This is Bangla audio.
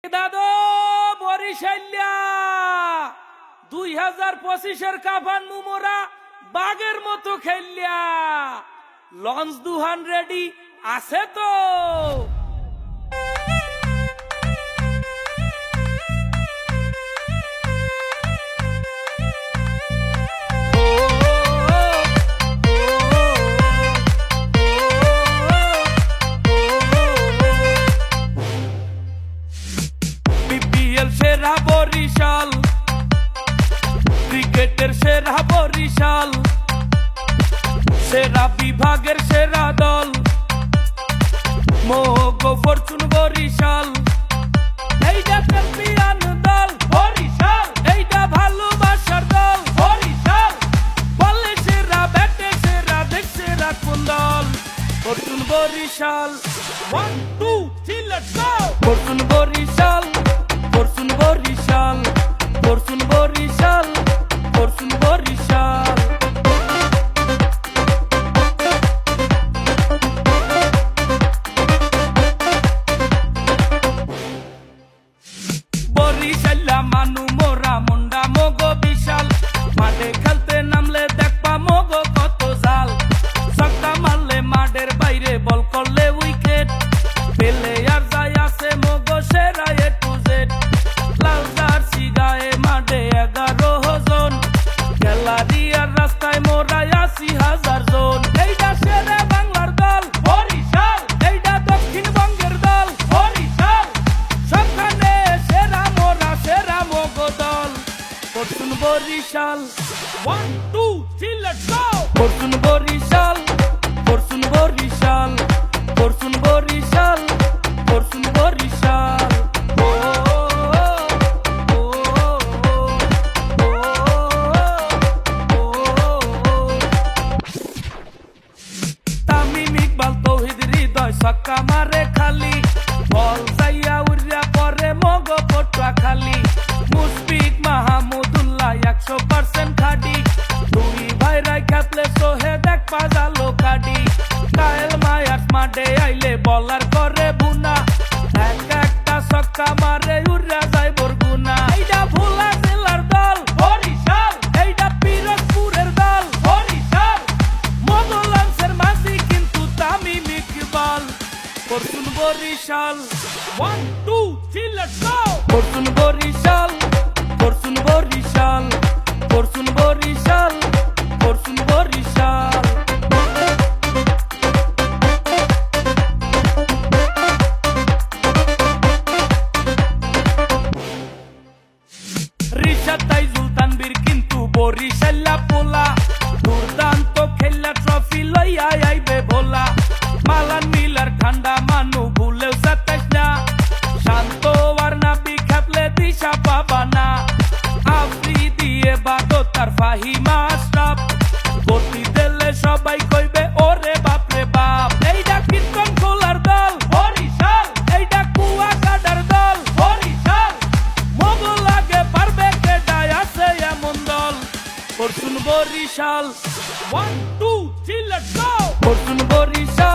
দাদু বরিশাল্যা 2025-এর কাফান মুমোরা বাগের মতো খেললিয়া লঞ্চ দুহান রেডি আছে তো। সেরা বরিশাল ক্রিকেটের সেরা বরিশাল, সেরা বিভাগের সেরা দল মোগো ফরচুন বরিশাল। এইটা চ্যাম্পিয়ন দল বরিশাল, এইটা ভালোবাসার দল বরিশাল। বলে সেরা ব্যাটে সেরা দেখ সেরা কোন দল Fortune Barishal. 1 2 3 let's go Fortune Barishal, Fortune Barishal, Fortune Barishal, Fortune Barishal. বরিশাল্লা মানু মোরা মুন্ডা মোগো বিশাল, মাঠে খেলতে নামলে দেখবা মোগো কত জাল। ছক্কা মারলে মাঠের বাইরে বল করলে উইকেট, পেলে আর যায় আছে মোগো সেরা এ টু জেড। লাল জার্সি গায়ে মাঠে 11 জন, গ্যালারি আর রাস্তায় মোরা 80,000 জন। এইটা সেরা বাংলার দল বরিশাল, এইটা দক্ষিণবঙ্গের দল বরিশাল। সবখানে সেরা মোরা সেরা মোগো দল Fortune Barishal. 1 2 3 let's go Fortune Barishal, Fortune Barishal, Fortune Barishal, Fortune Barishal. Tamim Iqbal Towhid Hridoy ছক্কা মারে খালি, বল যাইয়া উড়িয়া পরে মগো পটুয়া খালি। মুশফিক মাহমুদুল্লাহ 100% খাটি, দুই ভাইরাই খেপলে সোহে দেখ পাজালো কাটি। কায়েল মায়ার মাঠে আইলে বলার করে বুনা, এক একটা ছক্কা মারে উড়িয়া যায় বরগুনা। এইটা ভোলা জেলার দল বরিশাল, এইটা পিরোজপুরের দল বরিশাল। মোগলাংশের মাঝি কিন্তু Tamim Iqbal Fortune Barishal. 1 2 3 let's go Fortune Barishal, Fortune Barishal, Fortune Barishal, Fortune Barishal. Rishad Taijul Tanvir কিন্তু বরিশাল্লা পোলা, দুর্দান্ত খেলা ট্রফি লইয়া আইবে ভোলা। মালান মিলার ঠান্ডা মানু ভুলেও সাতাইস না, শান্ত আর নাবি খেপলে দিশা পাবা না। আফ্রি দিয়ে বাদো তার ফাহিমা আশরাফ, গতি দিলে সবাই কইবে ওরে বাপরে বাপ। এইটা কীর্তন খোলার দল বরিশাল, এইটা কুয়া কাটার দল বরিশাল। মোগল আগে পারবে কেটায় আছে এমন দল Fortune Barishal. 1 2 3 let's go Fortune Barishal.